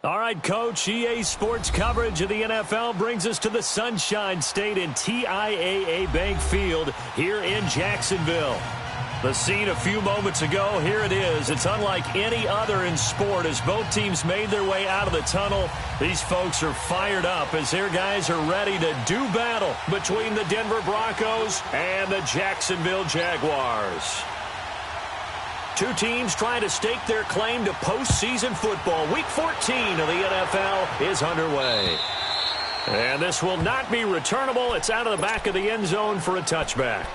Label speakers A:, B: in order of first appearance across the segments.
A: All right, Coach, EA Sports coverage of the NFL brings us to the Sunshine State in TIAA Bank Field here in Jacksonville. The scene a few moments ago, here it is. It's unlike any other in sport as both teams made their way out of the tunnel. These folks are fired up as their guys are ready to do battle between the Denver Broncos and the Jacksonville Jaguars. Two teams trying to stake their claim to postseason football. Week 14 of the NFL is underway. And this will not be returnable. It's out of the back of the end zone for a touchback.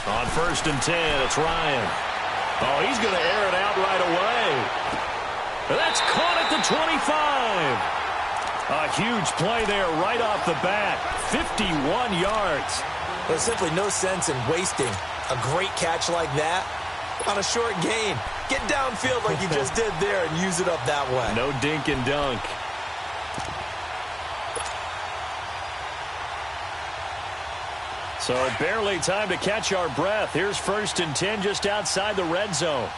A: On 1st and 10, it's Ryan. Oh, he's going to air it out right away. That's caught at the 25. A huge play there right off the bat. 51 yards.
B: There's simply no sense in wasting a great catch like that on a short gain. Get downfield like you just did there and use it up that way.
A: No dink and dunk. So barely time to catch our breath. Here's 1st and 10 just outside the red zone.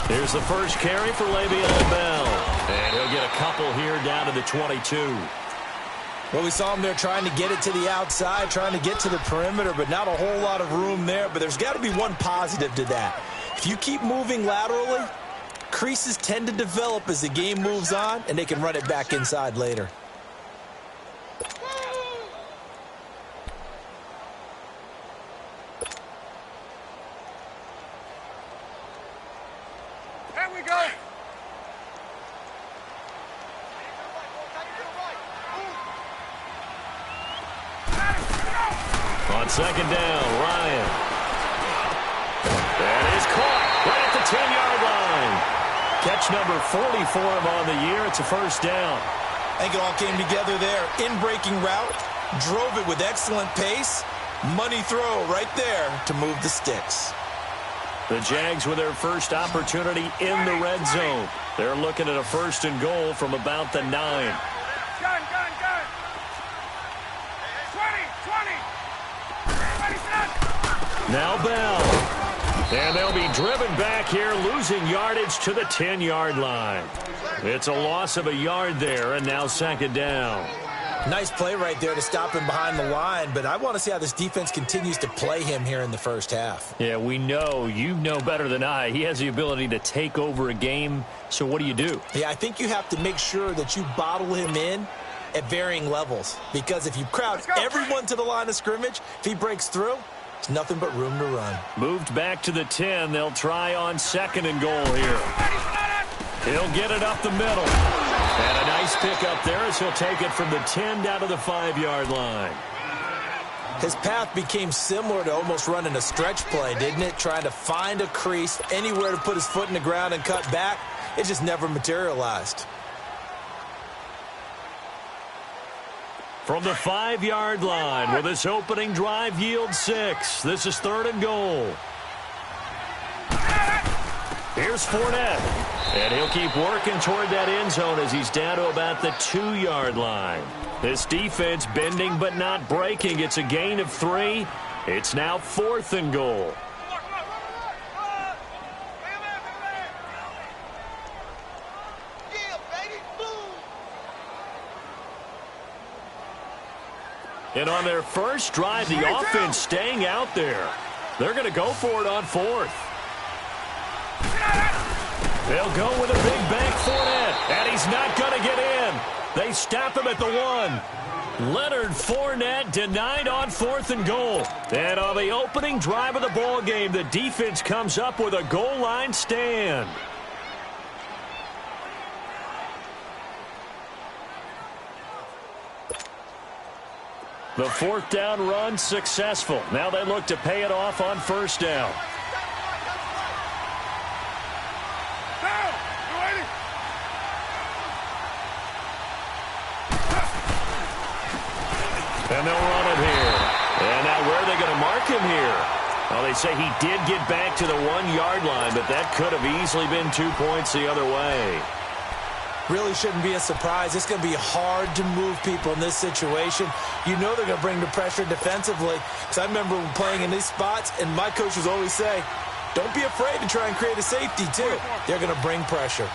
A: Here's the first carry for Le'Veon Bell. And he'll get a couple here down to the 22.
B: Well, we saw him there trying to get it to the outside, trying to get to the perimeter, but not a whole lot of room there. But there's got to be one positive to that. If you keep moving laterally, creases tend to develop as the game moves on, and they can run it back inside later.
A: On 2nd down, Ryan. That is caught right at the 10-yard line. Catch number 40 for him on the year. It's a 1st down.
B: I think it all came together there. In-breaking route, drove it with excellent pace. Money throw right there to move the sticks.
A: The Jags with their first opportunity in the red zone. They're looking at a 1st and goal from about the 9.
C: Gun. 20.
A: Now Bell. And they'll be driven back here, losing yardage to the 10-yard line. It's a loss of a yard there, and now 2nd down.
B: Nice play right there to stop him behind the line, but I want to see how this defense continues to play him here in the first half.
A: Yeah, we know. You know better than I. He has the ability to take over a game, so what do you do?
B: Yeah, I think you have to make sure that you bottle him in at varying levels, because if you crowd everyone to the line of scrimmage, if he breaks through, there's nothing but room to run.
A: Moved back to the 10. They'll try on 2nd and goal here. He'll get it up the middle. And a nice pick up there as he'll take it from the 10 down to the 5-yard line.
B: His path became similar to almost running a stretch play, didn't it? Trying to find a crease, anywhere to put his foot in the ground and cut back. It just never materialized.
A: From the 5-yard line, will this opening drive yield 6? This is 3rd and goal. Here's Fournette. And he'll keep working toward that end zone as he's down to about the 2-yard line. This defense bending but not breaking. It's a gain of 3. It's now 4th and goal. And on their first drive, the offense staying out there. They're going to go for it on 4th. They'll go with a big bank Fournette, and he's not going to get in. They stop him at the 1. Leonard Fournette denied on 4th and goal. And on the opening drive of the ball game, the defense comes up with a goal line stand. The fourth down run successful. Now they look to pay it off on first down. And they'll run it here. And now where are they going to mark him here? Well, they say he did get back to the 1-yard line, but that could have easily been 2 points the other way.
B: Really shouldn't be a surprise. It's going to be hard to move people in this situation. You know they're going to bring the pressure defensively. Because I remember playing in these spots, and my coaches always say, don't be afraid to try and create a safety, too. They're going to bring pressure.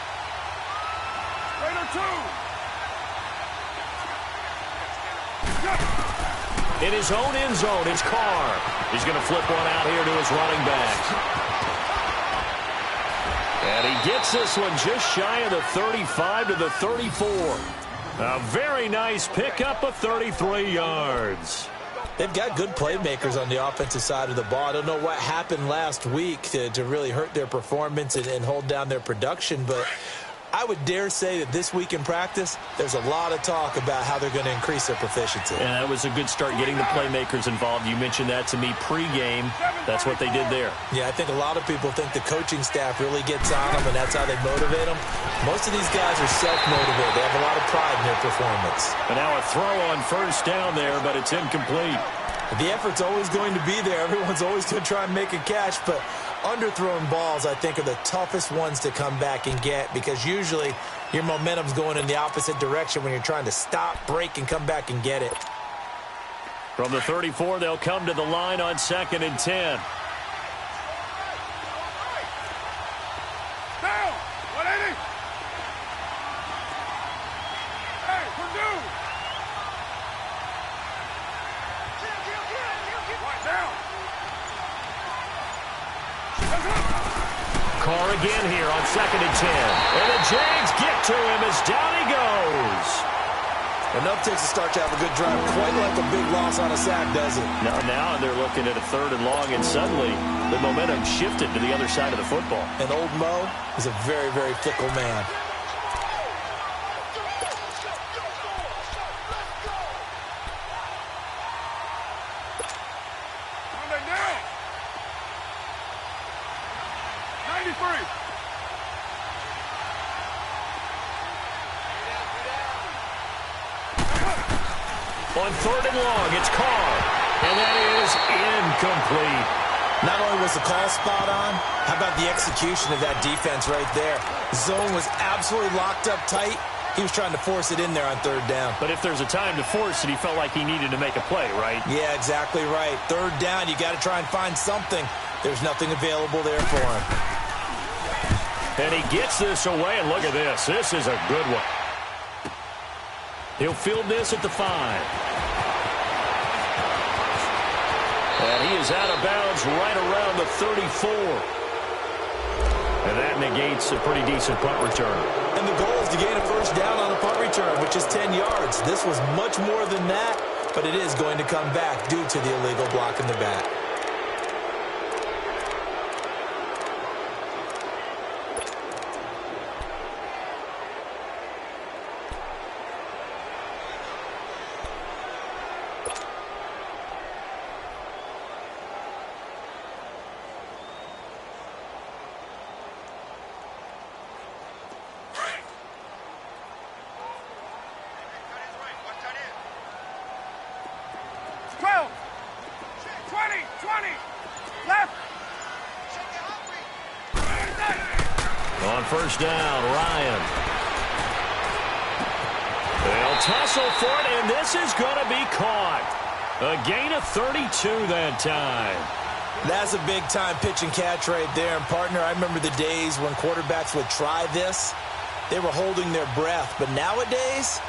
A: In his own end zone, it's Carr. He's going to flip one out here to his running back. And he gets this one just shy of the 35 to the 34. A very nice pickup of 33 yards.
B: They've got good playmakers on the offensive side of the ball. I don't know what happened last week to really hurt their performance and hold down their production, but I would dare say that this week in practice, there's a lot of talk about how they're going to increase their proficiency.
A: And that was a good start getting the playmakers involved. You mentioned that to me pregame. That's what they did there.
B: Yeah, I think a lot of people think the coaching staff really gets on them, and that's how they motivate them. Most of these guys are self-motivated. They have a lot of pride in their performance.
A: And now a throw on first down there, but it's incomplete.
B: The effort's always going to be there. Everyone's always going to try and make a catch, but underthrown balls, I think, are the toughest ones to come back and get because usually your momentum's going in the opposite direction when you're trying to stop, break, and come back and get it.
A: From the 34, they'll come to the line on 2nd and 10.
C: Down! 180! Hey, Purdue! Right down!
A: Carr again here on 2nd and 10. And the Jags get to him as down he goes.
B: Enough takes to start to have a good drive. Quite like a big loss on a sack, does it?
A: Now they're looking at a 3rd and long, and suddenly the momentum shifted to the other side of the football.
B: And old Mo is a very, very fickle man.
A: On 3rd and long, it's Carr. And that is incomplete.
B: Not only was the call spot on, how about the execution of that defense right there? Zone was absolutely locked up tight. He was trying to force it in there on 3rd down.
A: But if there's a time to force it, he felt like he needed to make a play, right?
B: Yeah, exactly right. 3rd down, you got to try and find something. There's nothing available there for him.
A: And he gets this away, and look at this. This is a good one. He'll field this at the 5. And he is out of bounds right around the 34. And that negates a pretty decent punt return.
B: And the goal is to gain a 1st down on a punt return, which is 10 yards. This was much more than that, but it is going to come back due to the illegal block in the back.
A: On 1st down, Ryan. They'll tussle for it, and this is going to be caught. A gain of 32 that time.
B: That's a big-time pitch and catch right there. And, partner, I remember the days when quarterbacks would try this. They were holding their breath. But nowadays,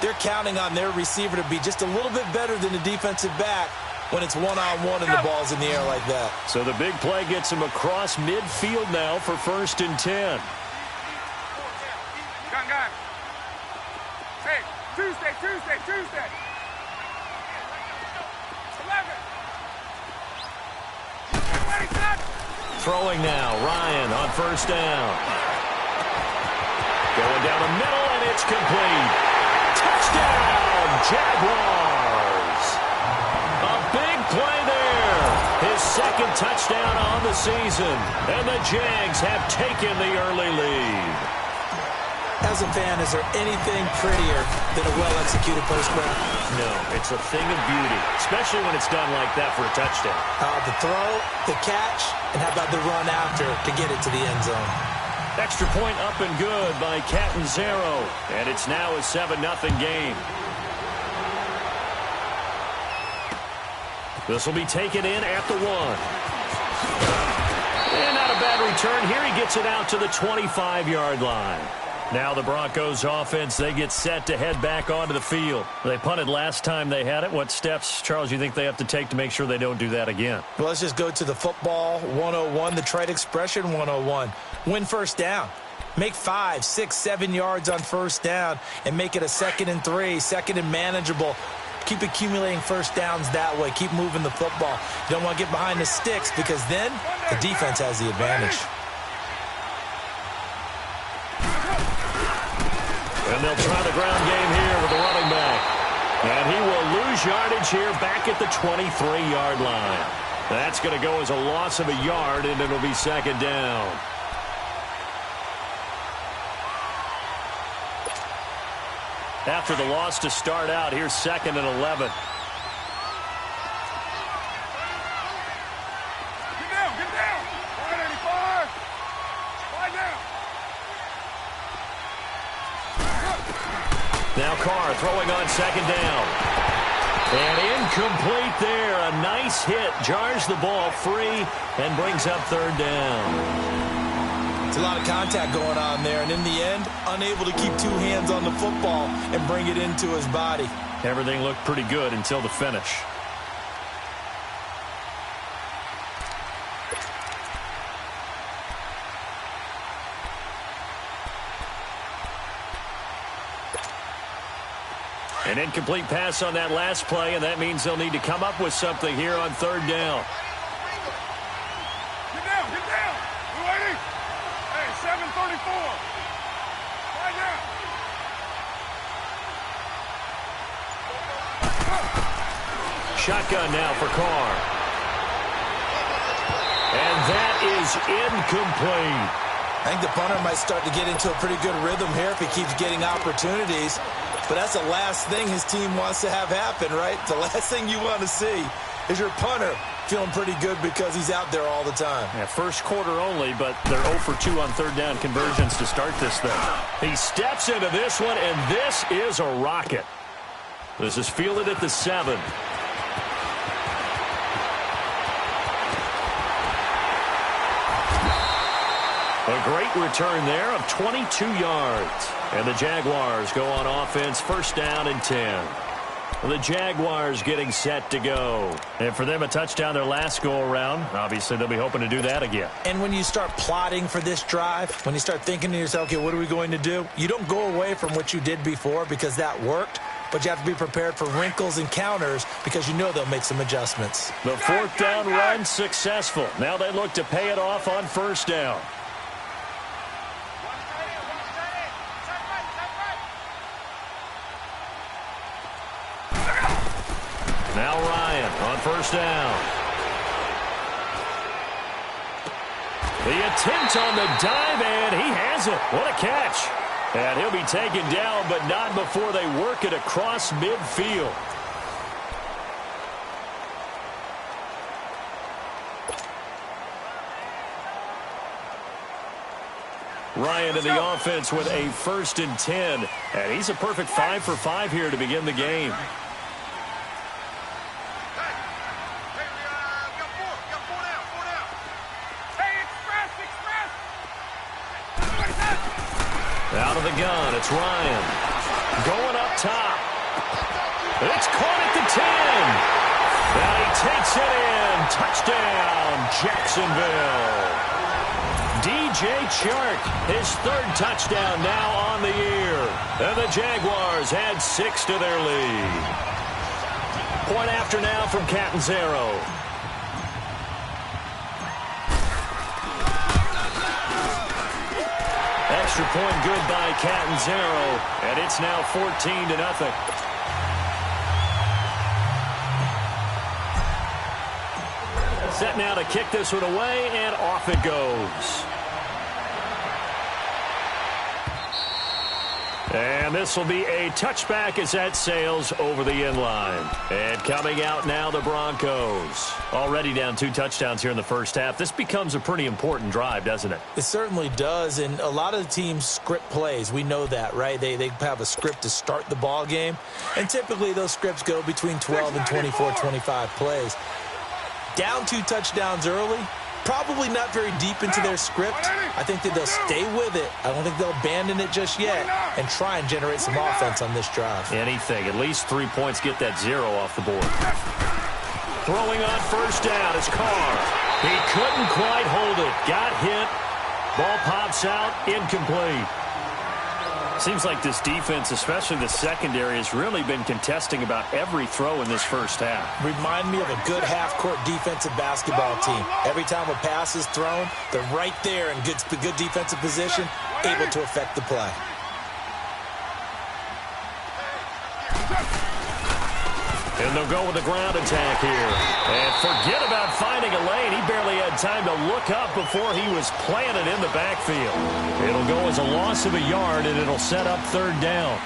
B: they're counting on their receiver to be just a little bit better than the defensive back when it's one-on-one and the ball's in the air like that.
A: So the big play gets him across midfield now for 1st and 10.
C: Gun. Hey, Tuesday. 11.
A: Throwing now, Ryan on 1st down. Going down the middle, and it's complete. Touchdown, Jaguars. the season, and the Jags have taken the early lead.
B: As a fan, is there anything prettier than a well-executed post-grab?
A: No, it's a thing of beauty, especially when it's done like that for a touchdown.
B: The throw, the catch, and how about the run after to get it to the end zone?
A: Extra point up and good by Catanzaro, and it's now a 7-0 game. This will be taken in at the 1. And not a bad return here. He gets it out to the 25-yard line. Now the Broncos offense, they get set to head back onto the field. They punted last time they had it. What steps, Charles, you think they have to take to make sure they don't do that again?
B: Well, let's just go to the football 101, the trade expression 101. Win first down. Make 5, 6, 7 yards on first down and make it a 2nd and 3, 2nd and manageable. Keep accumulating first downs that way. Keep moving the football. You don't want to get behind the sticks because then the defense has the advantage.
A: And they'll try the ground game here with the running back. And he will lose yardage here back at the 23-yard line. That's going to go as a loss of a yard, and it'll be 2nd down. After the loss to start out, here's 2nd and 11.
C: Get down, get down. 185. Slide down.
A: Now Carr throwing on 2nd down. And incomplete there. A nice hit. Jars the ball free and brings up 3rd down.
B: It's a lot of contact going on there, and in the end, unable to keep 2 hands on the football and bring it into his body.
A: Everything looked pretty good until the finish. An incomplete pass on that last play, and that means they'll need to come up with something here on 3rd down.
C: Get down, get down. 280. Hey, 734. Slide down.
A: Shotgun now for Carr. And that is incomplete.
B: I think the punter might start to get into a pretty good rhythm here if he keeps getting opportunities. But that's the last thing his team wants to have happen, right? The last thing you want to see is your punter feeling pretty good because he's out there all the time.
A: Yeah, first quarter only, but they're 0 for 2 on 3rd down conversions to start this thing. He steps into this one, and this is a rocket. This is fielded at the 7. A great return there of 22 yards. And the Jaguars go on offense, 1st down and 10. The Jaguars getting set to go. And for them, a touchdown their last go-around. Obviously, they'll be hoping to do that again.
B: And when you start plotting for this drive, when you start thinking to yourself, okay, what are we going to do? You don't go away from what you did before because that worked. But you have to be prepared for wrinkles and counters because you know they'll make some adjustments.
A: The 4th down run successful. Now they look to pay it off on 1st down. Now Ryan on 1st down. The attempt on the dive, and he has it. What a catch. And he'll be taken down, but not before they work it across midfield. Ryan in the offense with a 1st and 10. And he's a perfect 5 for 5 here to begin the game. Out of the gun, it's Ryan. Going up top. It's caught at the 10. Now he takes it in. Touchdown, Jacksonville. DJ Chark, his 3rd touchdown now on the year. And the Jaguars add 6 to their lead. Point after now from Catanzaro. Extra point good by Catanzaro, and it's now 14-0. Set now to kick this one away, and off it goes. And this will be a touchback as that sails over the end line. And coming out now, the Broncos. Already down 2 touchdowns here in the first half. This becomes a pretty important drive, doesn't it?
B: It certainly does, and a lot of the teams script plays. We know that, right? They have a script to start the ball game, and typically those scripts go between 12 and 24, 25 plays. Down 2 touchdowns early, probably not very deep into their script. I think that they'll stay with it. I don't think they'll abandon it just yet and try and generate some offense on this drive.
A: Anything. At least 3 points, get that 0 off the board. Throwing on first down is Carr. He couldn't quite hold it. Got hit. Ball pops out. Incomplete. Seems like this defense, especially the secondary, has really been contesting about every throw in this first half.
B: Remind me of a good half-court defensive basketball team. Every time a pass is thrown, they're right there in good defensive position, able to affect the play.
A: And they'll go with the ground attack here. And forget about finding a lane. He barely had time to look up before he was planted in the backfield. It'll go as a loss of a yard, and it'll set up 3rd down.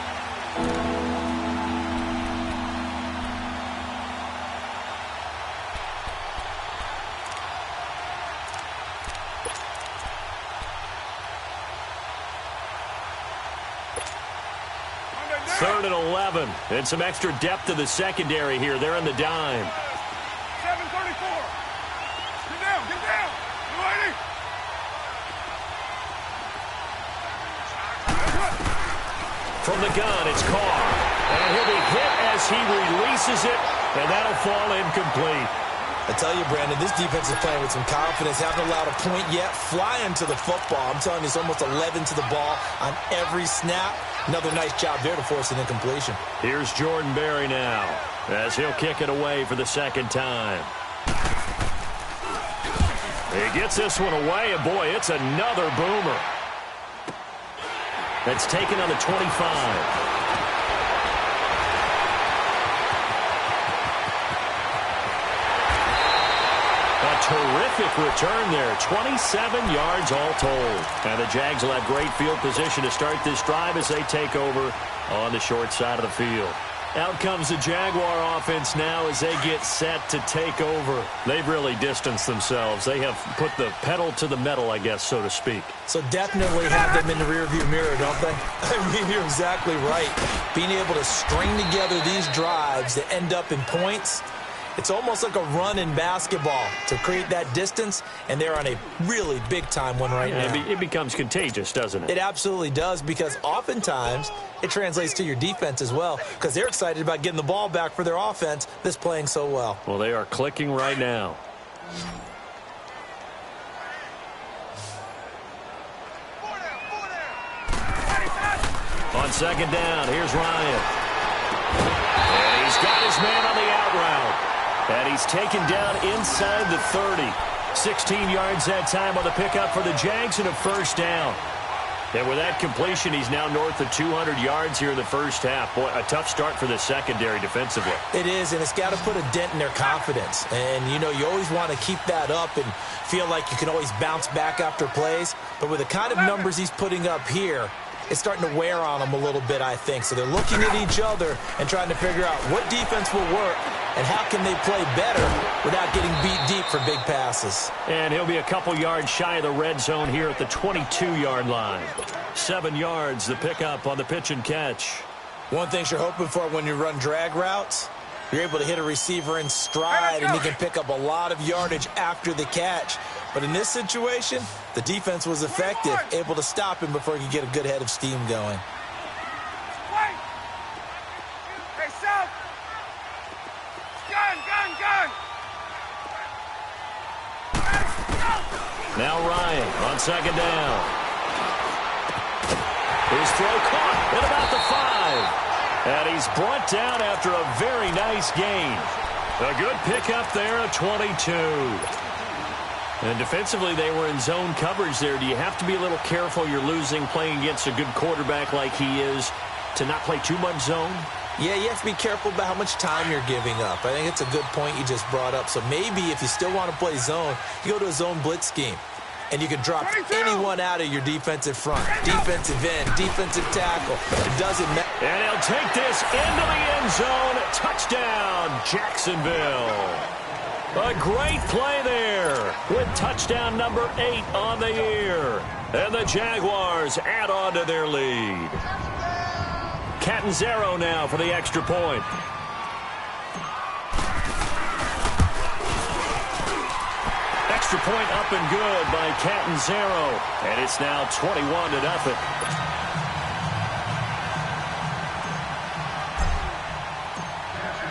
A: Third and 11. And some extra depth to the secondary here. They're in the dime.
C: 7:34. Get down. Get down. You ready?
A: From the gun, it's Carr. And he'll be hit as he releases it. And that'll fall incomplete.
B: I tell you, Brandon, this defense is playing with some confidence. Haven't allowed a point yet. Flying to the football. I'm telling you, it's almost 11 to the ball on every snap. Another nice job there to force an incompletion.
A: Here's Jordan Berry now as he'll kick it away for the 2nd time. He gets this one away, and boy, it's another boomer. That's taken on the 25. Terrific return there. 27 yards all told. And the Jags will have great field position to start this drive as they take over on the short side of the field. Out comes the Jaguar offense now as they get set to take over. They've really distanced themselves. They have put the pedal to the metal, I guess, so to speak.
B: So definitely have them in the rearview mirror, don't they? I mean, you're exactly right. Being able to string together these drives that end up in points, it's almost like a run in basketball to create that distance, and they're on a really big-time one right now.
A: It becomes contagious, doesn't it?
B: It absolutely does, because oftentimes it translates to your defense as well, because they're excited about getting the ball back for their offense that's playing so well.
A: Well, they are clicking right now. On 2nd down, here's Ryan. And he's got his man on the out route. And he's taken down inside the 30. 16 yards that time on the pickup for the Jags and a 1st down. And with that completion, he's now north of 200 yards here in the first half. Boy, a tough start for the secondary defensively.
B: It is, and it's got to put a dent in their confidence. And, you know, you always want to keep that up and feel like you can always bounce back after plays. But with the kind of numbers he's putting up here, it's starting to wear on them a little bit, I think. So they're looking at each other and trying to figure out what defense will work and how can they play better without getting beat deep for big passes.
A: And he'll be a couple yards shy of the red zone here at the 22-yard line. 7 yards, the pickup on the pitch and catch.
B: One thing you're hoping for when you run drag routes, you're able to hit a receiver in stride and he can pick up a lot of yardage after the catch. But in this situation, the defense was effective, able to stop him before he could get a good head of steam going.
C: Hey, South! Gun!
A: Now Ryan on 2nd down. His throw caught at about the 5. And he's brought down after a very nice gain. A good pickup there at 22. And defensively, they were in zone coverage there. Do you have to be a little careful? You're losing playing against a good quarterback like he is to not play too much zone?
B: Yeah, you have to be careful about how much time you're giving up. I think it's a good point you just brought up. So maybe if you still want to play zone, you go to a zone blitz scheme. And you can drop anyone out of your defensive front. Defensive end, defensive tackle. It doesn't matter.
A: And he'll take this into the end zone. Touchdown, Jacksonville. A great play there with touchdown number 8 on the year. And the Jaguars add on to their lead. Catanzaro now for the extra point. Extra point up and good by Catanzaro. And it's now 21-0.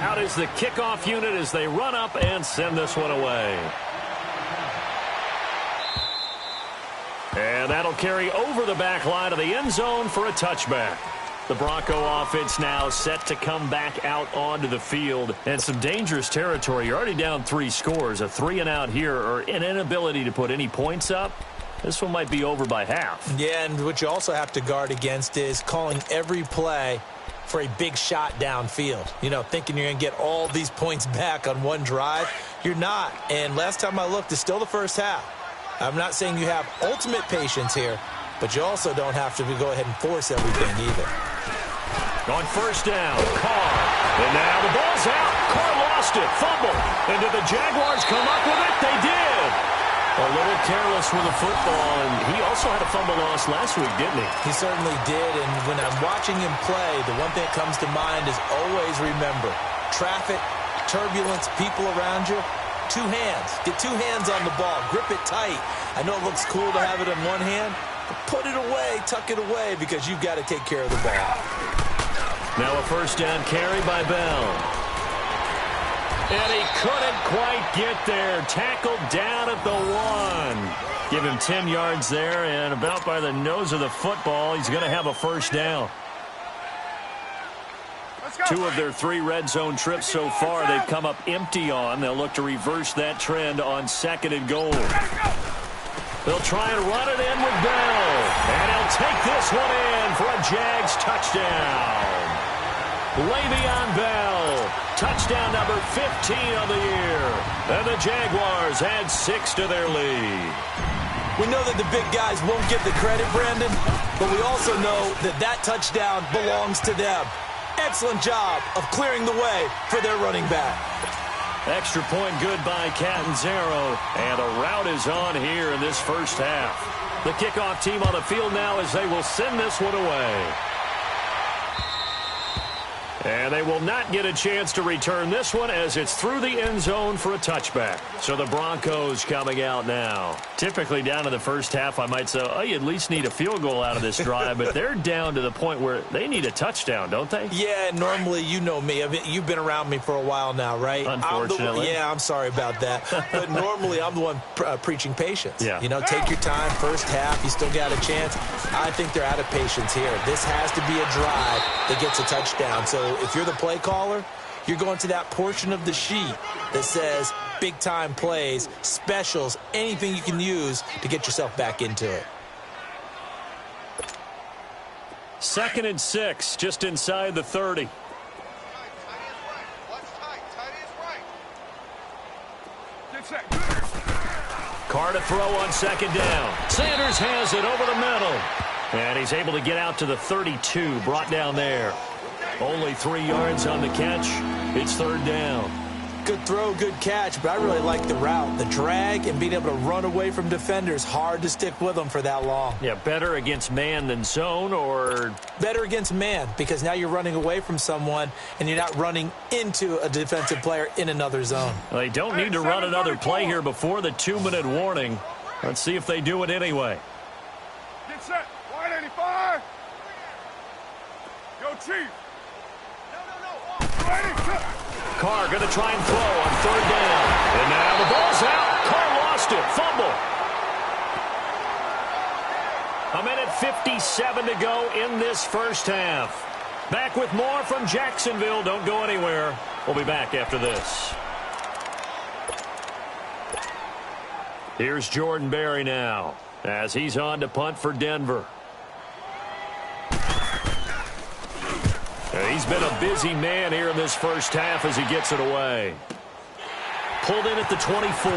A: Out is the kickoff unit as they run up and send this one away. And that'll carry over the back line of the end zone for a touchback. The Bronco offense now set to come back out onto the field. And some dangerous territory. You're already down 3 scores. A 3-and-out here or an inability to put any points up. This one might be over by half.
B: Yeah, and what you also have to guard against is calling every play for a big shot downfield. You know, thinking you're going to get all these points back on one drive. You're not. And last time I looked, it's still the first half. I'm not saying you have ultimate patience here, but you also don't have to go ahead and force everything either.
A: On first down, Carr. And now the ball's out. Carr lost it. Fumble. And did the Jaguars come up with it? They did. A little careless with the football, and he also had a fumble loss last week, didn't he?
B: He certainly did, and when I'm watching him play, the one thing that comes to mind is always remember, traffic, turbulence, people around you, 2 hands. Get 2 hands on the ball. Grip it tight. I know it looks cool to have it in one hand, but put it away, tuck it away, because you've got to take care of the ball.
A: Now a first down carry by Bell. And he couldn't quite get there. Tackled down at the 1. Give him 10 yards there, and about by the nose of the football, he's going to have a first down. 2 of their 3 red zone trips so far they've come up empty on. They'll look to reverse that trend on 2nd and goal. They'll try and run it in with Bell. And he'll take this one in for a Jags touchdown. Le'Veon Bell, touchdown number 15 of the year. And the Jaguars add 6 to their lead.
B: We know that the big guys won't get the credit, Brandon, but we also know that that touchdown belongs to them. Excellent job of clearing the way for their running back.
A: Extra point good by Catanzaro. And a rout is on here in this first half. The kickoff team on the field now as they will send this one away. And they will not get a chance to return this one as it's through the end zone for a touchback. So the Broncos coming out now. Typically down to the first half, I might say, oh, you at least need a field goal out of this drive. But they're down to the point where they need a touchdown, don't they?
B: Yeah, normally, you know me. I mean, you've been around me for a while now, right?
A: Unfortunately.
B: I'm sorry about that. But normally, I'm the one preaching patience.
A: Yeah.
B: You know, take your time. First half, you still got a chance. I think they're out of patience here. This has to be a drive that gets a touchdown. So if you're the play caller, you're going to that portion of the sheet that says big-time plays, specials, anything you can use to get yourself back into it.
A: 2nd and 6, just inside the 30. Carr to throw on 2nd down. Sanders has it over the middle. And he's able to get out to the 32, brought down there. Only 3 yards on the catch. It's 3rd down.
B: Good throw, good catch, but I really like the route. The drag and being able to run away from defenders, hard to stick with them for that long.
A: Yeah, better against man than zone, or?
B: Better against man, because now you're running away from someone and you're not running into a defensive player in another zone.
A: Well, they don't need to run another play here before the 2-minute warning. Let's see if they do it anyway.
C: Get set. Wide 85. Yo, Chief.
A: Carr going to try and throw on 3rd down. And now the ball's out. Carr lost it. Fumble. 1:57 to go in this first half. Back with more from Jacksonville. Don't go anywhere. We'll be back after this. Here's Jordan Berry now as he's on to punt for Denver. He's been a busy man here in this first half as he gets it away. Pulled in at the 24.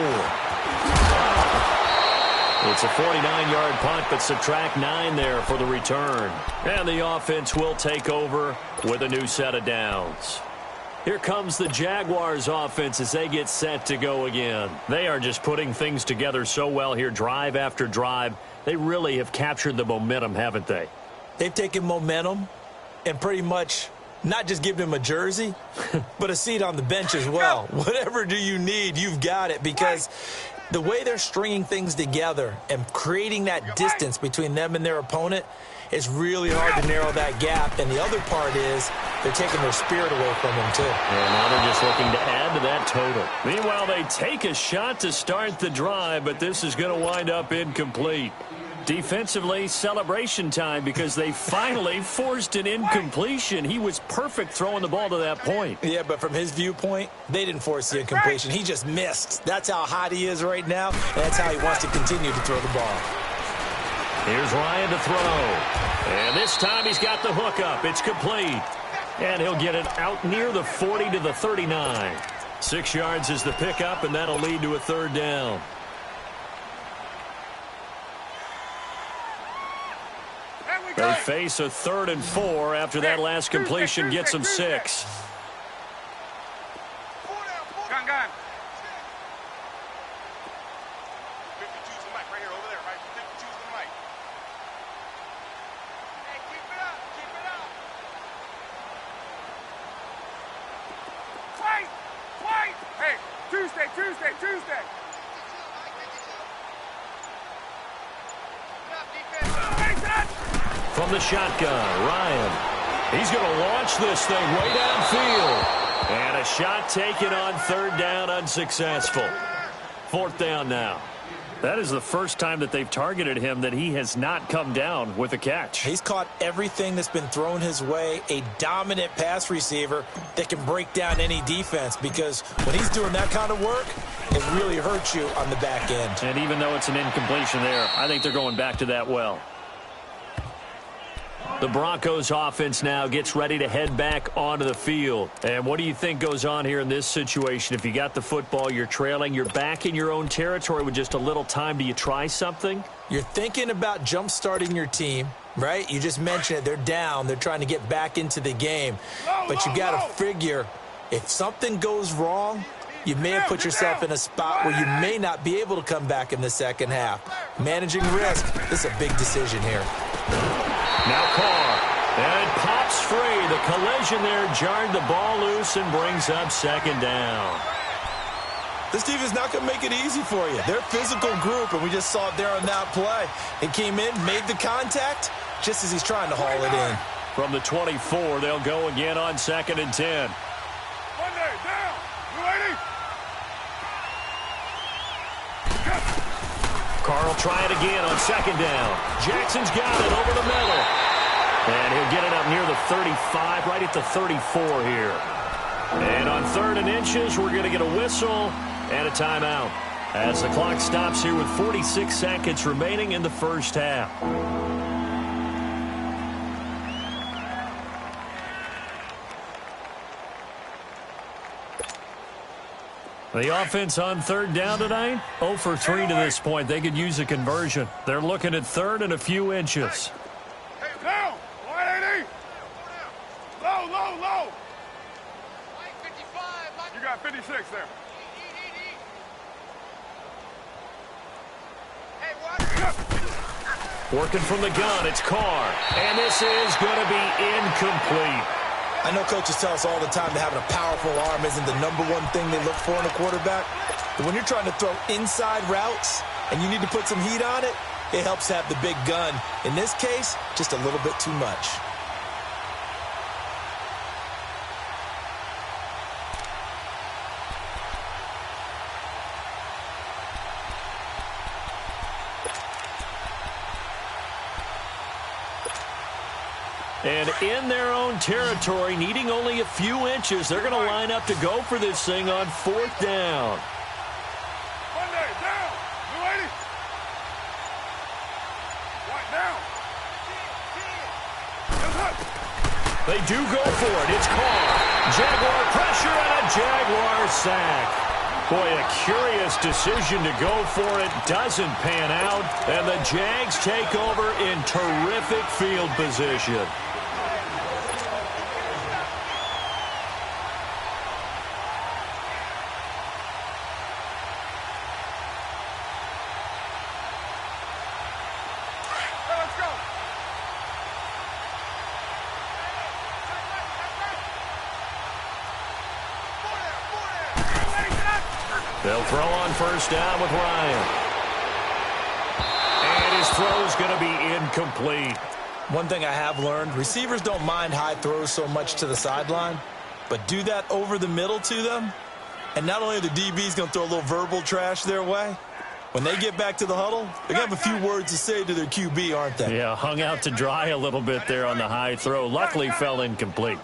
A: It's a 49-yard punt, but subtract 9 there for the return. And the offense will take over with a new set of downs. Here comes the Jaguars offense as they get set to go again. They are just putting things together so well here, drive after drive. They really have captured the momentum, haven't they?
B: They've taken momentum and pretty much not just given him a jersey, but a seat on the bench as well. Whatever do you need, you've got it, because the way they're stringing things together and creating that distance between them and their opponent is really hard to narrow that gap. And the other part is they're taking their spirit away from them, too.
A: And now they're just looking to add to that total. Meanwhile, they take a shot to start the drive, but this is going to wind up incomplete. Defensively, celebration time because they finally forced an incompletion. He was perfect throwing the ball to that point.
B: Yeah, but from his viewpoint, they didn't force the incompletion. He just missed. That's how hot he is right now, and that's how he wants to continue to throw the ball.
A: Here's Ryan to throw. And this time he's got the hook up. It's complete. And he'll get it out near the 40 to the 39. 6 yards is the pickup, and that'll lead to a third down. They face a 3rd and 4 after that last completion gets them 6.
C: Gun. Fight! Hey, Tuesday.
A: From the shotgun, Ryan. He's going to launch this thing way downfield. And a shot taken on 3rd down, unsuccessful. 4th down now. That is the first time that they've targeted him that he has not come down with a catch.
B: He's caught everything that's been thrown his way, a dominant pass receiver that can break down any defense, because when he's doing that kind of work, it really hurts you on the back end.
A: And even though it's an incompletion there, I think they're going back to that well. The Broncos offense now gets ready to head back onto the field. And what do you think goes on here in this situation? If you got the football, you're trailing, you're back in your own territory with just a little time. Do you try something?
B: You're thinking about jump-starting your team, right? You just mentioned it. They're down. They're trying to get back into the game. But you got to figure, if something goes wrong, you may have put yourself in a spot where you may not be able to come back in the second half. Managing risk, this is a big decision here.
A: Now Carr, and it pops free. The collision there jarred the ball loose and brings up 2nd down.
B: This defense is not going to make it easy for you. They're a physical group, and we just saw it there on that play. It came in, made the contact, just as he's trying to haul it in.
A: From the 24, they'll go again on 2nd and 10.
C: Monday, down. You ready?
A: Carr will try it again on 2nd down. Jackson's got it over the middle. And he'll get it up near the 35, right at the 34 here. And on 3rd and inches, we're going to get a whistle and a timeout as the clock stops here with 46 seconds remaining in the first half. The offense on 3rd down tonight, 0 for 3 to this point. They could use a conversion. They're looking at 3rd and a few inches.
C: Down. 180. Low. 55. You got 56 there.
A: Working from the gun, it's Carr. And this is going to be incomplete.
B: I know coaches tell us all the time that having a powerful arm isn't the #1 thing they look for in a quarterback. But when you're trying to throw inside routes and you need to put some heat on it, it helps have the big gun. In this case, just a little bit too much.
A: And in their own territory, needing only a few inches, they're going to line up to go for this thing on 4th down.
C: Monday, down. You ready? Right down.
A: They do go for it. It's caught. Jaguar pressure and a Jaguar sack. Boy, a curious decision to go for it. Doesn't pan out. And the Jags take over in terrific field position. They'll throw on first down with Ryan. And his throw's going to be incomplete.
B: One thing I have learned, receivers don't mind high throws so much to the sideline, but do that over the middle to them, and not only are the DBs going to throw a little verbal trash their way, when they get back to the huddle, they're going to have a few words to say to their QB, aren't they?
A: Yeah, hung out to dry a little bit there on the high throw. Luckily fell incomplete.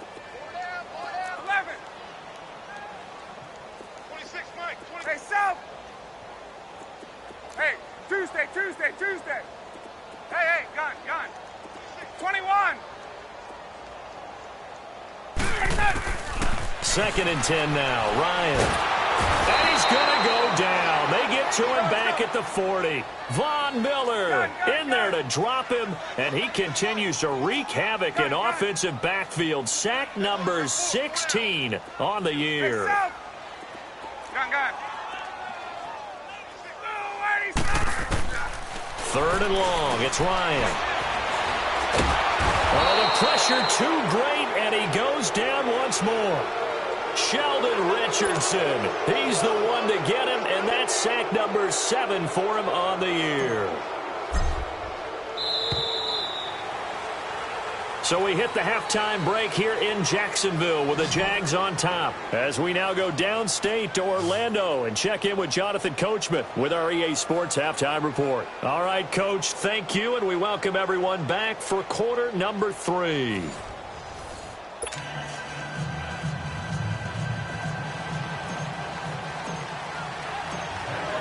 C: Tuesday. Hey, gun. 21.
A: 2nd and 10 now. Ryan. And he's going to go down. They get to him back at the 40. Von Miller in there to drop him, and he continues to wreak havoc in offensive backfield. Sack number 16 on the year.
C: Gun.
A: 3rd and long. It's Ryan. Oh, the pressure too great, and he goes down once more. Sheldon Richardson. He's the one to get him, and that's sack number 7 for him on the year. So we hit the halftime break here in Jacksonville with the Jags on top, as we now go downstate to Orlando and check in with Jonathan Coachman with our EA Sports Halftime Report. All right, Coach, thank you, and we welcome everyone back for quarter number 3.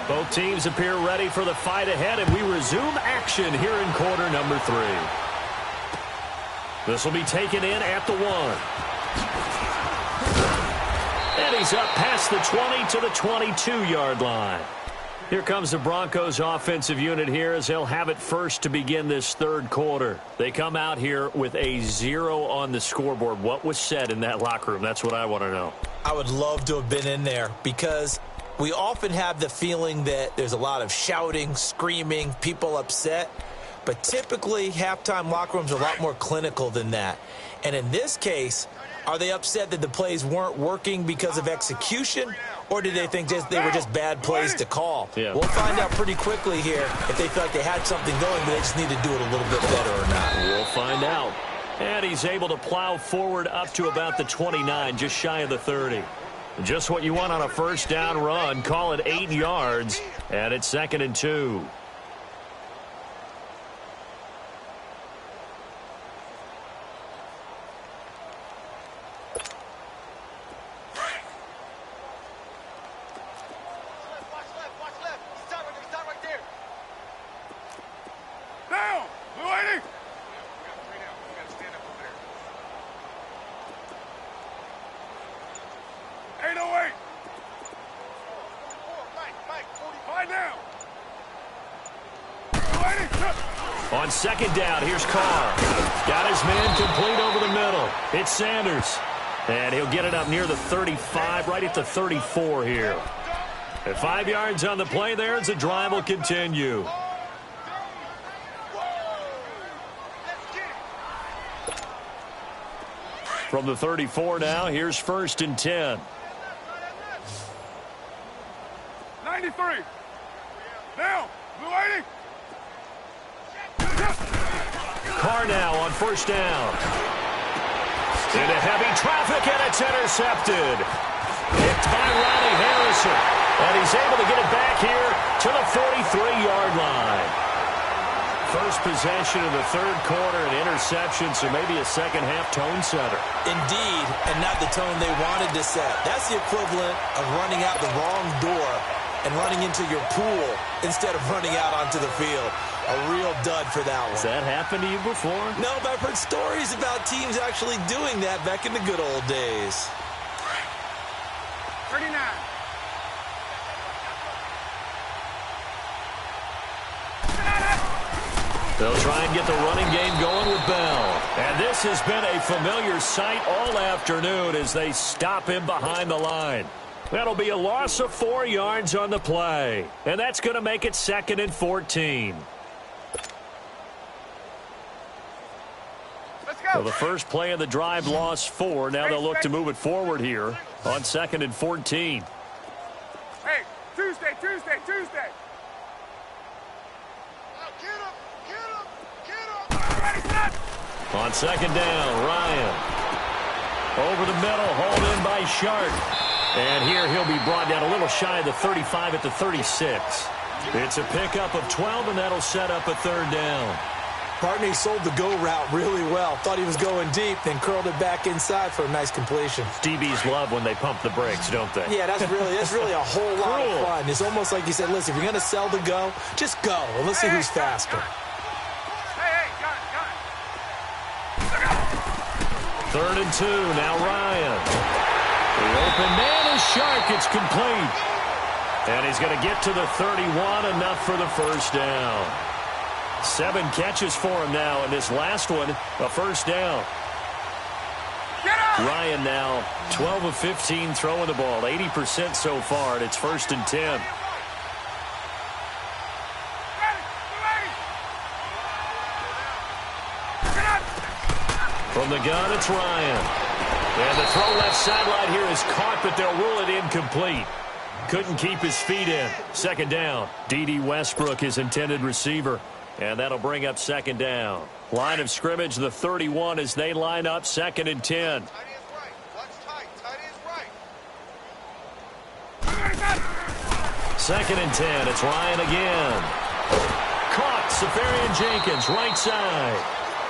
A: Both teams appear ready for the fight ahead, and we resume action here in quarter number 3. This will be taken in at the 1. And he's up past the 20 to the 22-yard line. Here comes the Broncos offensive unit here as they'll have it first to begin this 3rd quarter. They come out here with a 0 on the scoreboard. What was said in that locker room? That's what I want to know.
B: I would love to have been in there because we often have the feeling that there's a lot of shouting, screaming, people upset. But typically, halftime locker rooms are a lot more clinical than that. And in this case, are they upset that the plays weren't working because of execution? Or do they think they were just bad plays to call?
A: Yeah.
B: We'll find out pretty quickly here if they feel like they had something going, but they just need to do it a little bit better or not.
A: We'll find out. And he's able to plow forward up to about the 29, just shy of the 30. Just what you want on a first down run. Call it 8 yards, and it's 2nd and 2. On 2nd down, here's Carr. Got his man complete over the middle. It's Sanders. And he'll get it up near the 35, right at the 34 here. At 5 yards on the play there, as the drive will continue. From the 34 now, here's 1st and 10.
C: 93. Now, Blue 80.
A: Carr now on first down. Into heavy traffic, and it's intercepted. Picked by Ronnie Harrison. And he's able to get it back here to the 43-yard line. First possession of the 3rd quarter, an interception, so maybe a second-half tone setter.
B: Indeed, and not the tone they wanted to set. That's the equivalent of running out the wrong door and running into your pool instead of running out onto the field. A real dud for that one.
A: Has that happened to you before?
B: No, but I've heard stories about teams actually doing that back in the good old days.
C: 39.
A: They'll try and get the running game going with Bell. And this has been a familiar sight all afternoon as they stop him behind the line. That'll be a loss of 4 yards on the play. And that's going to make it 2nd and 14.
C: Let's go.
A: So the first play of the drive lost 4. Now they'll look to move it forward here on 2nd and 14.
C: Hey, Tuesday.
A: On 2nd down, Ryan. Over the middle, hauled in by Sharp. And here he'll be brought down a little shy of the 35 at the 36. It's a pickup of 12, and that'll set up a 3rd down.
B: Partney sold the go route really well. Thought he was going deep, then curled it back inside for a nice completion.
A: DBs love when they pump the brakes, don't they?
B: Yeah, that's really a whole lot of fun. It's almost like you said, listen, if you're going to sell the go, just go, and let's see who's faster.
C: Hey, got it.
A: 3rd and 2, now Ryan. The open man is Shark. It's complete. And he's going to get to the 31, enough for the 1st down. 7 catches for him now, and this last one, a 1st down. Ryan now 12 of 15 throwing the ball, 80% so far, and it's 1st and 10. From the gun, it's Ryan. And the throw left sideline here is caught, but they'll rule it incomplete. Couldn't keep his feet in. 2nd down. D.D. Westbrook, his intended receiver. And that'll bring up 2nd down. Line of scrimmage, the 31 as they line up 2nd and 10.
C: Tight end's right. Watch tight. Tight end's right.
A: 2nd and 10. It's Ryan again. Caught. Safarian Jenkins, right side.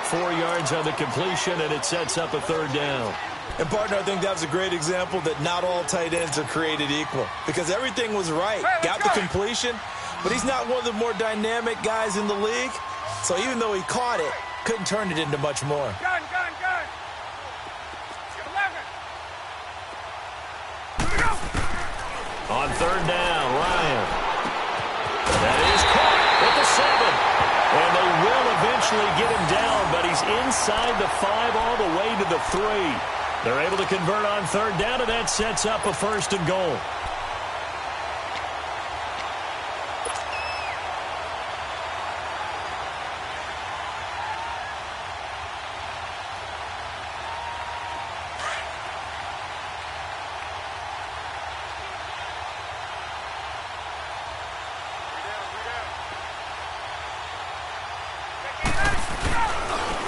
A: 4 yards on the completion, and it sets up a 3rd down.
B: And, partner, I think that was a great example that not all tight ends are created equal. Because everything was right. Got the completion, but he's not one of the more dynamic guys in the league. So even though he caught it, couldn't turn it into much more.
C: Gun. 11.
A: On 3rd down, Ryan. That is caught at the 7. And they will eventually get him down, but he's inside the 5 all the way to the 3. They're able to convert on 3rd down, and that sets up a 1st and goal.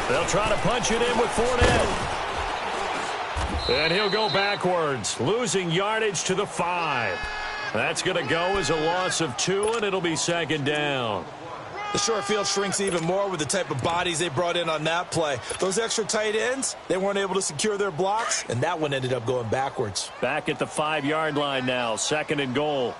A: They'll try to punch it in with Fournette. And he'll go backwards, losing yardage to the 5. That's going to go as a loss of 2, and it'll be 2nd down.
B: The short field shrinks even more with the type of bodies they brought in on that play. Those extra tight ends, they weren't able to secure their blocks, and that one ended up going backwards.
A: Back at the 5-yard line now, 2nd and goal.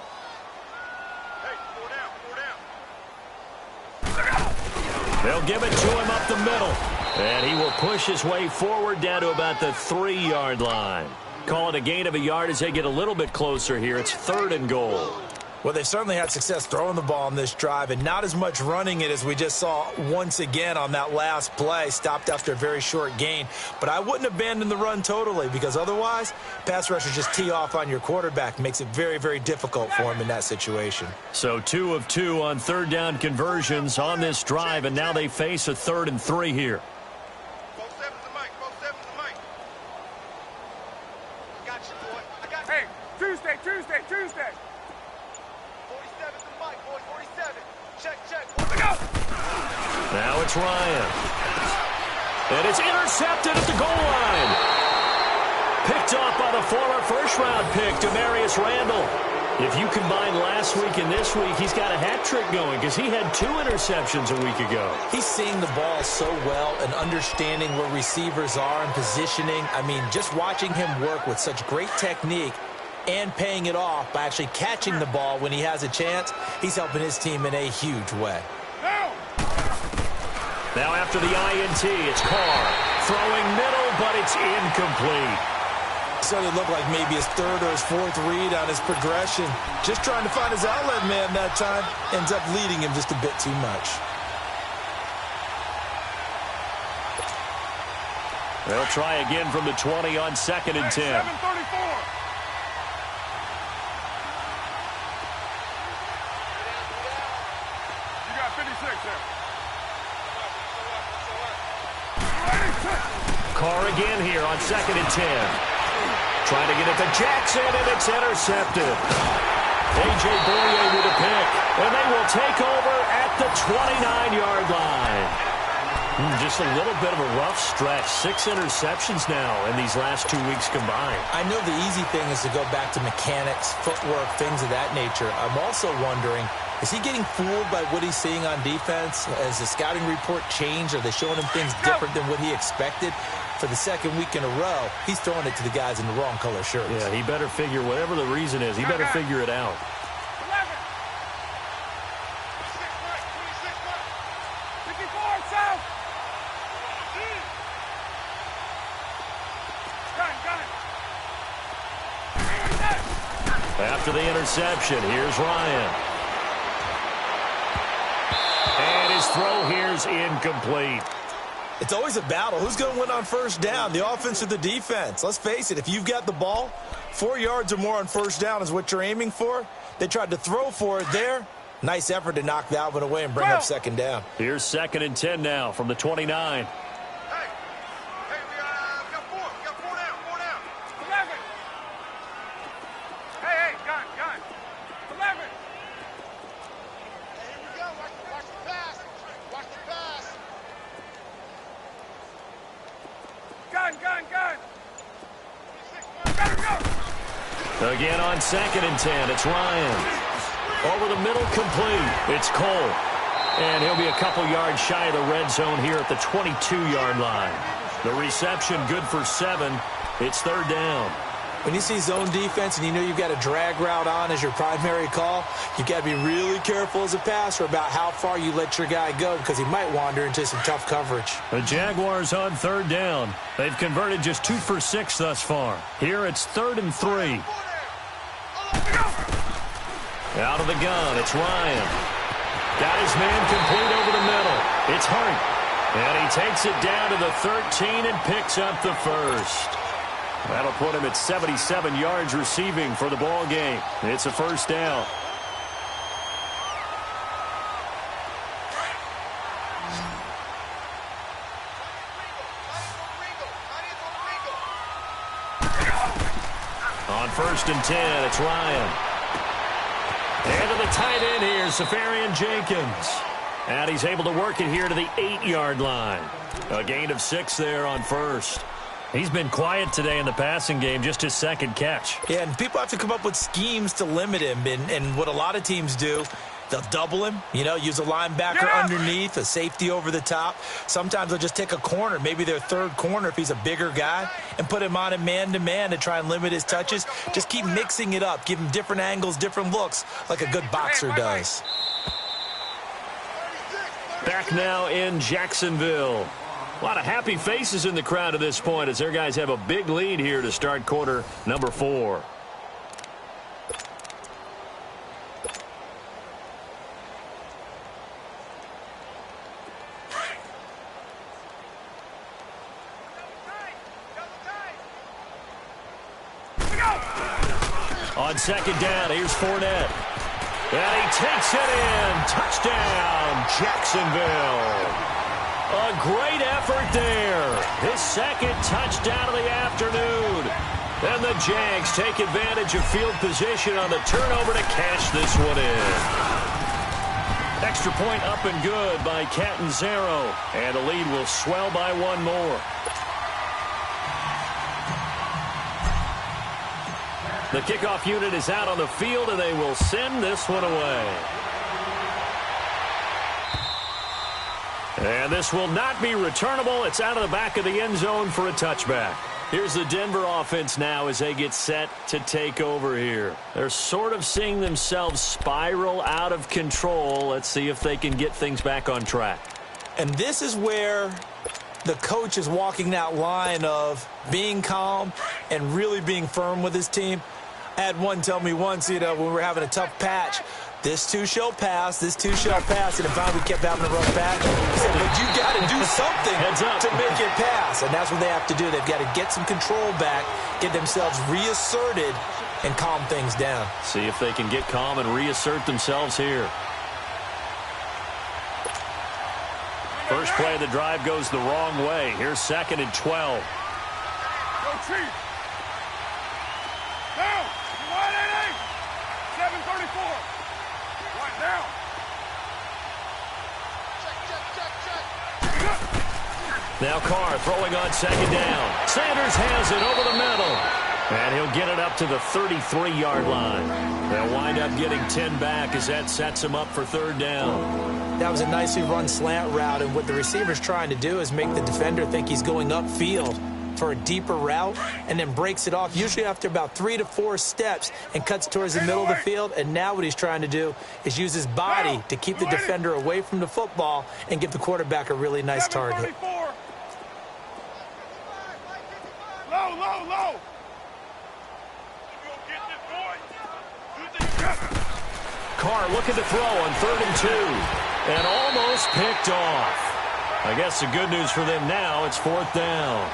A: They'll give it to him up the middle. And he will push his way forward down to about the 3-yard line. Call it a gain of a yard as they get a little bit closer here. It's 3rd and goal.
B: Well, they've certainly had success throwing the ball on this drive and not as much running it as we just saw once again on that last play. Stopped after a very short gain. But I wouldn't abandon the run totally because otherwise, pass rushers just tee off on your quarterback. Makes it very, very difficult for him in that situation.
A: So 2 of 2 on 3rd down conversions on this drive, and now they face a 3rd and 3 here.
C: Tuesday. 47 to Mike, boy, 47. Check.
A: Now it's Ryan. And it's intercepted at the goal line. Picked off by the former first-round pick, Demarius Randall. If you combine last week and this week, he's got a hat trick going because he had 2 interceptions a week ago.
B: He's seeing the ball so well and understanding where receivers are and positioning. I mean, just watching him work with such great technique, and paying it off by actually catching the ball when he has a chance. He's helping his team in a huge way.
A: Now after the INT, it's Carr. Throwing middle, but it's incomplete.
B: So it looked like maybe his third or his fourth read on his progression. Just trying to find his outlet man that time. Ends up leading him just a bit too much.
A: They'll try again from the 20 on 2nd and 10.
C: 7:34. You got 56 there.
A: Carr again here on 2nd and 10. Trying to get it to Jackson, and it's intercepted. A.J. Boye with a pick, and they will take over at the 29-yard line. Just a little bit of a rough stretch. 6 interceptions now in these last 2 weeks combined.
B: I know the easy thing is to go back to mechanics, footwork, things of that nature. I'm also wondering, is he getting fooled by what he's seeing on defense? Has the scouting report changed? Are they showing him things different than what he expected? For the second week in a row, he's throwing it to the guys in the wrong color shirts.
A: Yeah, he better figure, whatever the reason is, he better figure it out.
C: 11. 54 south.
A: After the interception, here's Ryan. And his throw here's incomplete.
B: It's always a battle. Who's going to win on first down, the offense or the defense? Let's face it, if you've got the ball, 4 yards or more on first down is what you're aiming for. They tried to throw for it there. Nice effort to knock that one away and bring up 2nd down.
A: Here's 2nd and 10 now from the 29.
C: We got 4 down. 11. Hey, gun. 11. Here we go. Watch the pass. Gun.
A: Again on 2nd and 10, it's Ryan. Over the middle, complete. It's Cole. And he'll be a couple yards shy of the red zone here at the 22-yard line. The reception good for 7. It's 3rd down.
B: When you see zone defense and you know you've got a drag route on as your primary call, you've got to be really careful as a passer about how far you let your guy go because he might wander into some tough coverage.
A: The Jaguars on 3rd down. They've converted just 2 for 6 thus far. Here it's 3rd and 3. Out of the gun, it's Ryan. Got his man complete over the middle. It's Hart. And he takes it down to the 13 and picks up the first. That'll put him at 77 yards receiving for the ball game. It's a first down. On 1st and 10, it's Ryan. And to the tight end here, Safarian Jenkins. And he's able to work it here to the 8-yard line. A gain of 6 there on 1st. He's been quiet today in the passing game, just his 2nd catch.
B: Yeah, and people have to come up with schemes to limit him. And what a lot of teams do, they'll double him, use a linebacker underneath, a safety over the top. Sometimes they'll just take a corner, maybe their 3rd corner if he's a bigger guy, and put him on a man-to-man to try and limit his touches. Just keep mixing it up, give him different angles, different looks, like a good boxer does.
A: Back now in Jacksonville. A lot of happy faces in the crowd at this point as their guys have a big lead here to start quarter number 4. On 2nd down, here's Fournette. And he takes it in. Touchdown, Jacksonville. A great effort there. His 2nd touchdown of the afternoon. And the Jags take advantage of field position on the turnover to cash this one in. Extra point up and good by Catanzaro. And the lead will swell by 1 more. The kickoff unit is out on the field, and they will send this one away. And this will not be returnable. It's out of the back of the end zone for a touchback. Here's the Denver offense now as they get set to take over here. They're sort of seeing themselves spiral out of control. Let's see if they can get things back on track.
B: And this is where the coach is walking that line of being calm and really being firm with his team. I had one tell me once, when we were having a tough patch, this too shall pass, this too shall pass. And if we kept having a rough patch, he said, but you got to do something to make it pass. And that's what they have to do. They've got to get some control back, get themselves reasserted, and calm things down.
A: See if they can get calm and reassert themselves here. First play of the drive goes the wrong way. Here's 2nd and 12.
C: Go Chiefs. Down. You want it, 734. Right now. Check.
A: Now Carr throwing on 2nd down. Sanders has it over the middle. And he'll get it up to the 33-yard line. They'll wind up getting 10 back as that sets him up for 3rd down.
B: That was a nicely run slant route, and what the receiver's trying to do is make the defender think he's going upfield for a deeper route and then breaks it off, usually after about 3 to 4 steps, and cuts towards the middle of the field. And now what he's trying to do is use his body to keep the defender away from the football and give the quarterback a really nice target.
C: Low.
A: Carr looking to throw on 3rd and 2. And almost picked off. I guess the good news for them now, it's 4th down.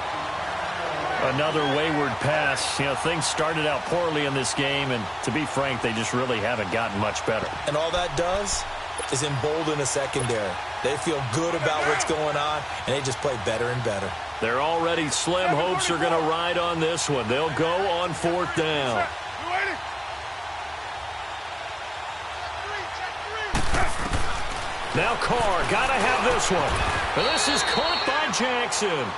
A: Another wayward pass. Things started out poorly in this game, and to be frank, they just really haven't gotten much better.
B: And all that does is embolden the secondary. They feel good about what's going on, and they just play better and better.
A: Their already slim hopes are going to ride on this one. They'll go on 4th down. Now Carr, got to have this one. And this is caught by Jackson.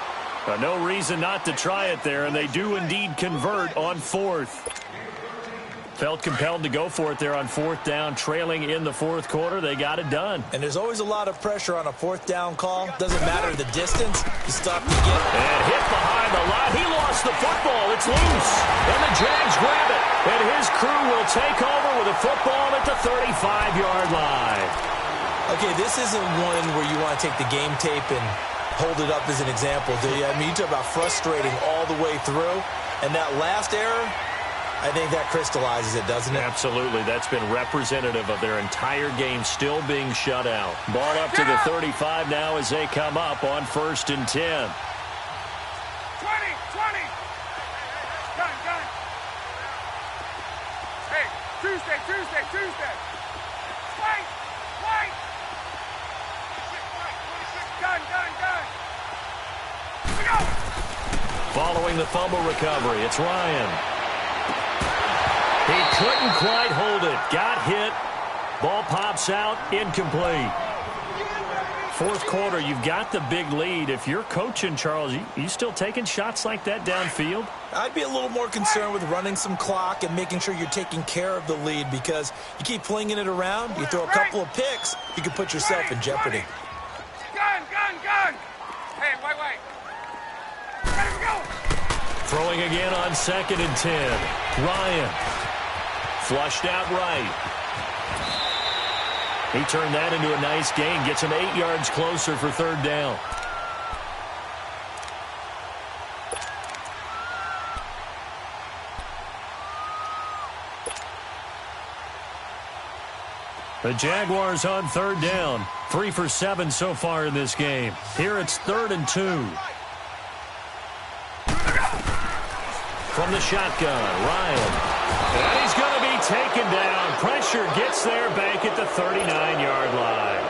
A: No reason not to try it there, and they do indeed convert on 4th. Felt compelled to go for it there on 4th down, trailing in the 4th quarter. They got it done.
B: And there's always a lot of pressure on a 4th down call. Doesn't matter the distance. You stop to get it.
A: And hit behind the line. He lost the football. It's loose. And the Jags grab it. And his crew will take over with a football at the 35-yard line.
B: Okay, this isn't one where you want to take the game tape and hold it up as an example, do you? I mean, you talk about frustrating all the way through. And that last error, I think that crystallizes it, doesn't it?
A: Absolutely. That's been representative of their entire game still being shut out. Ball up to the 35 now as they come up on 1st and 10.
C: 20. Gun. Hey, Tuesday. Wait. Gun. Here we go.
A: Following the fumble recovery, it's Ryan. He couldn't quite hold it. Got hit. Ball pops out. Incomplete. 4th quarter, you've got the big lead. If you're coaching, Charles, you still taking shots like that downfield?
B: I'd be a little more concerned with running some clock and making sure you're taking care of the lead, because you keep flinging it around, you throw a couple of picks, you can put yourself in jeopardy.
C: Gun. Hey, wait. Ready to go.
A: Throwing again on 2nd and 10. Ryan. Flushed out right. He turned that into a nice gain. Gets him 8 yards closer for 3rd down. The Jaguars on 3rd down. 3 for 7 so far in this game. Here it's 3rd and 2. From the shotgun, Ryan. And he's going to be taken down. Pressure gets there back at the 39-yard line.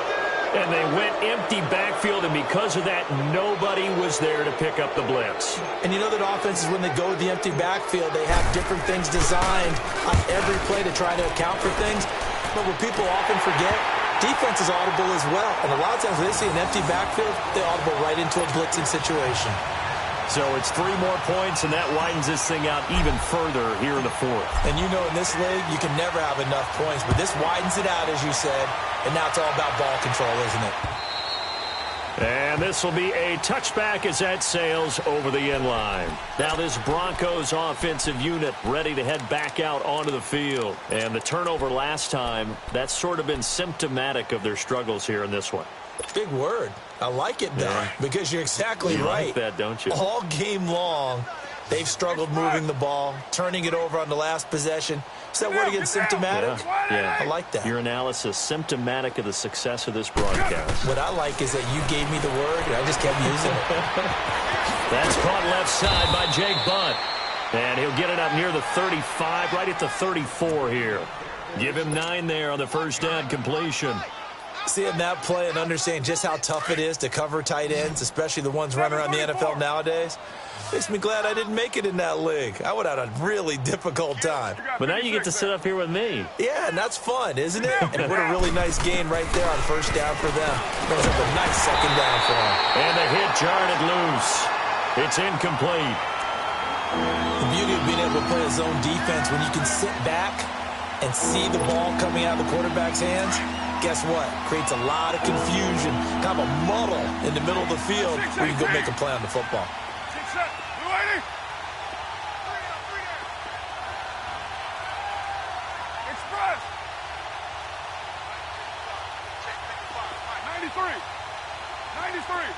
A: And they went empty backfield, and because of that, nobody was there to pick up the blitz.
B: And you know that offenses, when they go with the empty backfield, they have different things designed on every play to try to account for things. But what people often forget, defense is audible as well. And a lot of times when they see an empty backfield, they audible right into a blitzing situation.
A: So it's 3 more points, and that widens this thing out even further here in the 4th.
B: And you know in this league, you can never have enough points. But this widens it out, as you said. And now it's all about ball control, isn't it?
A: And this will be a touchback as that sails over the end line. Now this Broncos offensive unit ready to head back out onto the field. And the turnover last time, that's sort of been symptomatic of their struggles here in this one.
B: Big word. I like it, though, because you're exactly right.
A: You like that, don't you?
B: All game long, they've struggled moving the ball, turning it over on the last possession. Is that word again, symptomatic?
A: Yeah.
B: I like that.
A: Your analysis, symptomatic of the success of this broadcast.
B: What I like is that you gave me the word, and I just kept using it.
A: That's caught left side by Jake Bunt. And he'll get it up near the 35, right at the 34 here. Give him 9 there on the first down completion.
B: Seeing that play and understanding just how tough it is to cover tight ends, especially the ones running around the NFL nowadays, makes me glad I didn't make it in that league. I would have had a really difficult time.
A: But now you get to sit up here with me.
B: Yeah, and that's fun, isn't it? And what a really nice gain right there on first down for them. Brings up a nice second down for them.
A: And the hit jarred it loose. It's incomplete.
B: The beauty of being able to play a zone defense when you can sit back and see the ball coming out of the quarterback's hands, guess what? Creates a lot of confusion, kind of a muddle in the middle of the field where you can go make a play on the football.
C: Express. 93.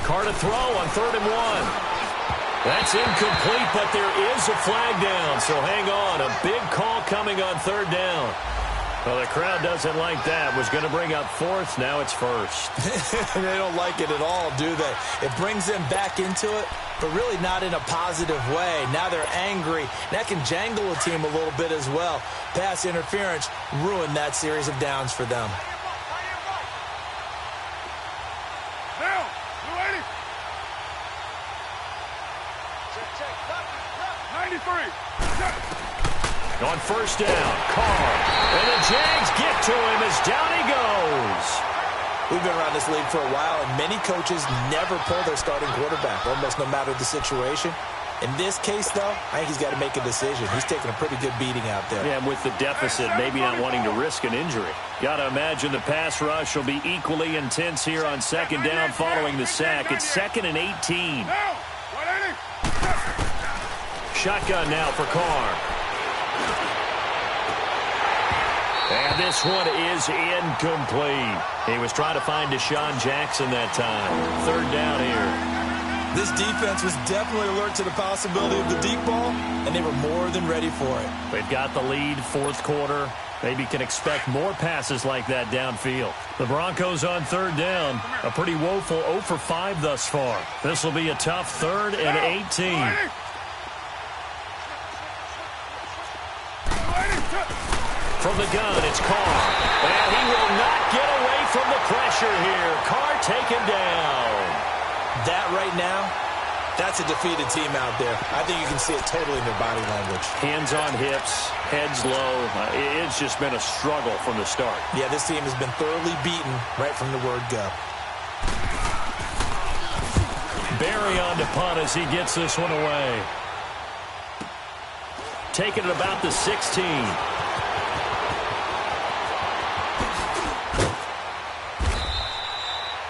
A: Carr to throw on 3rd and 1. That's incomplete, but there is a flag down, so hang on. A big call coming on 3rd down. Well, the crowd doesn't like that. Was going to bring up 4th, now it's 1st.
B: They don't like it at all, do they? It brings them back into it, but really not in a positive way. Now they're angry. That can jangle a team a little bit as well. Pass interference ruined that series of downs for them.
C: Down. 93.
A: On first down, Carr. And the Jags get to him as down he goes.
B: We've been around this league for a while, and many coaches never pull their starting quarterback, almost no matter the situation. In this case, though, I think he's got to make a decision. He's taking a pretty good beating out there.
A: Yeah, and with the deficit, maybe not wanting to risk an injury. Got to imagine the pass rush will be equally intense here on 2nd down following the sack. It's 2nd and 18. Shotgun now for Carr. And this one is incomplete. He was trying to find Deshaun Jackson that time. 3rd down here.
B: This defense was definitely alert to the possibility of the deep ball, and they were more than ready for it.
A: They've got the lead, 4th quarter. Maybe can expect more passes like that downfield. The Broncos on 3rd down. A pretty woeful 0 for 5 thus far. This will be a tough 3rd and 18. From the gun, it's Carr. And he will not get away from the pressure here. Carr taken down.
B: That right now, that's a defeated team out there. I think you can see it totally in their body language.
A: Hands on hips, heads low. It's just been a struggle from the start.
B: Yeah, this team has been thoroughly beaten right from the word go.
A: Barry on to punt as he gets this one away. Taking it about the 16.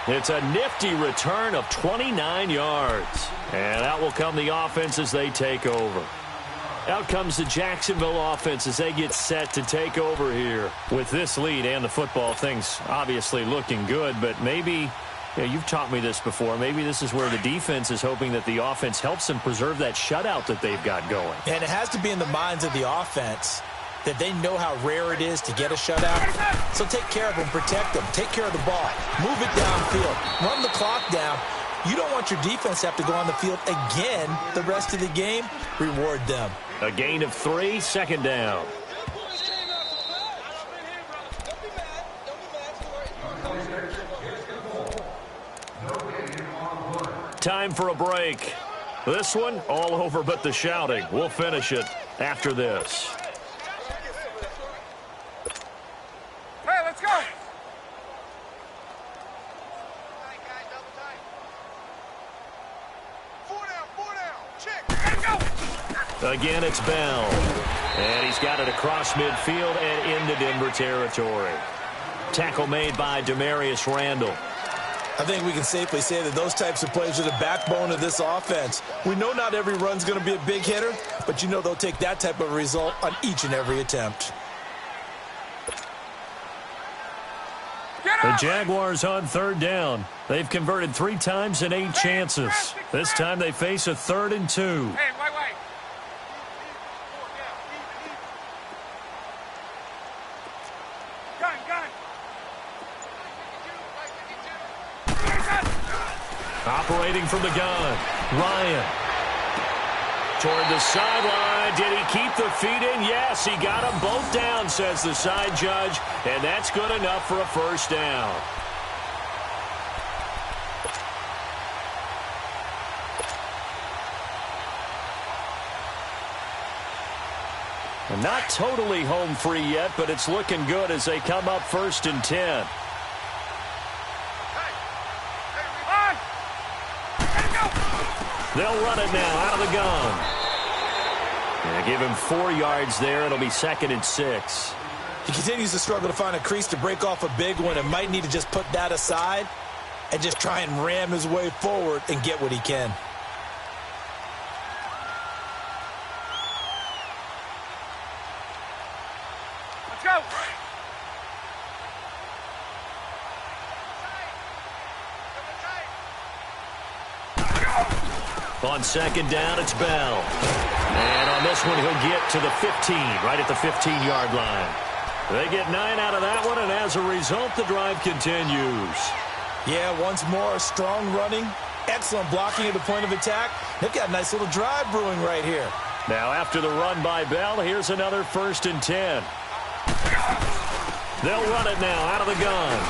A: It's a nifty return of 29 yards. And out will come the offense as they take over. Out comes the Jacksonville offense as they get set to take over here. With this lead and the football, things obviously looking good, but maybe, you've taught me this before, maybe this is where the defense is hoping that the offense helps them preserve that shutout that they've got going.
B: And it has to be in the minds of the offense that they know how rare it is to get a shutout. So take care of them, protect them, take care of the ball, move it downfield, run the clock down. You don't want your defense to have to go on the field again the rest of the game. Reward them.
A: A gain of 3, 2nd down. Time for a break. This one, all over but the shouting. We'll finish it after this.
C: Hey, let's go.
A: Again, it's Bell. And he's got it across midfield and into Denver territory. Tackle made by Demarius Randall.
B: I think we can safely say that those types of plays are the backbone of this offense. We know not every run's going to be a big hitter, but you know they'll take that type of result on each and every attempt.
A: The Jaguars on third down. They've converted 3 times in 8 chances. This time they face a 3rd and 2.
C: Hey, wait. Gun.
A: Operating from the gun, Ryan. Toward the sideline. Did he keep the feet in? Yes, he got them both down, says the side judge. And that's good enough for a first down. And not totally home free yet, but it's looking good as they come up 1st and 10. They'll run it now out of the gun. Yeah, give him 4 yards there. It'll be 2nd and 6.
B: He continues to struggle to find a crease to break off a big one and might need to just put that aside and just try and ram his way forward and get what he can.
C: Let's go.
A: On 2nd down, it's Bell. And on this one, he'll get to the 15, right at the 15-yard line. They get 9 out of that one, and as a result, the drive continues.
B: Yeah, once more, strong running, excellent blocking at the point of attack. They've got a nice little drive brewing right here.
A: Now, after the run by Bell, here's another 1st and 10. They'll run it now out of the gun.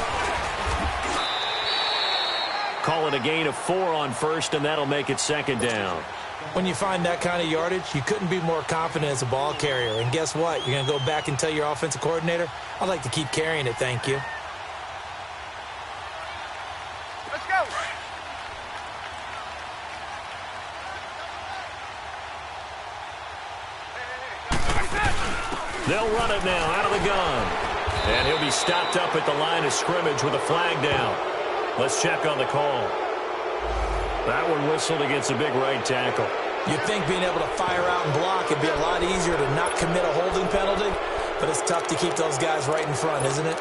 A: Call it a gain of 4 on 1st, and that'll make it 2nd down.
B: When you find that kind of yardage, you couldn't be more confident as a ball carrier. And guess what? You're going to go back and tell your offensive coordinator, I'd like to keep carrying it, thank you.
C: Let's go.
A: They'll run it now out of the gun. And he'll be stopped up at the line of scrimmage with a flag down. Let's check on the call. That one whistled against a big right tackle.
B: You'd think being able to fire out and block would be a lot easier to not commit a holding penalty, but it's tough to keep those guys right in front, isn't it?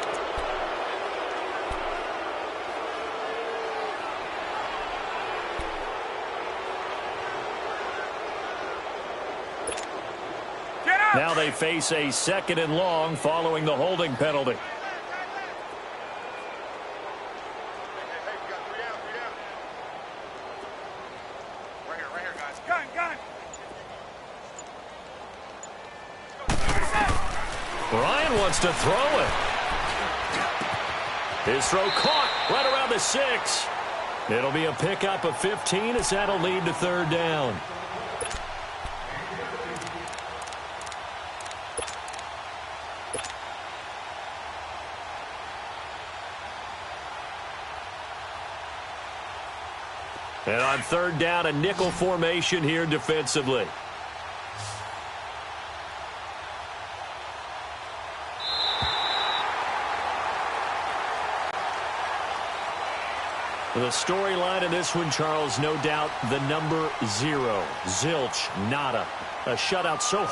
A: Now they face a 2nd and long following the holding penalty. Ryan wants to throw it. His throw caught right around the 6. It'll be a pickup of 15 as that'll lead to 3rd down. And on 3rd down, a nickel formation here defensively. The storyline in this one, Charles, no doubt the number 0. Zilch, nada. A shutout so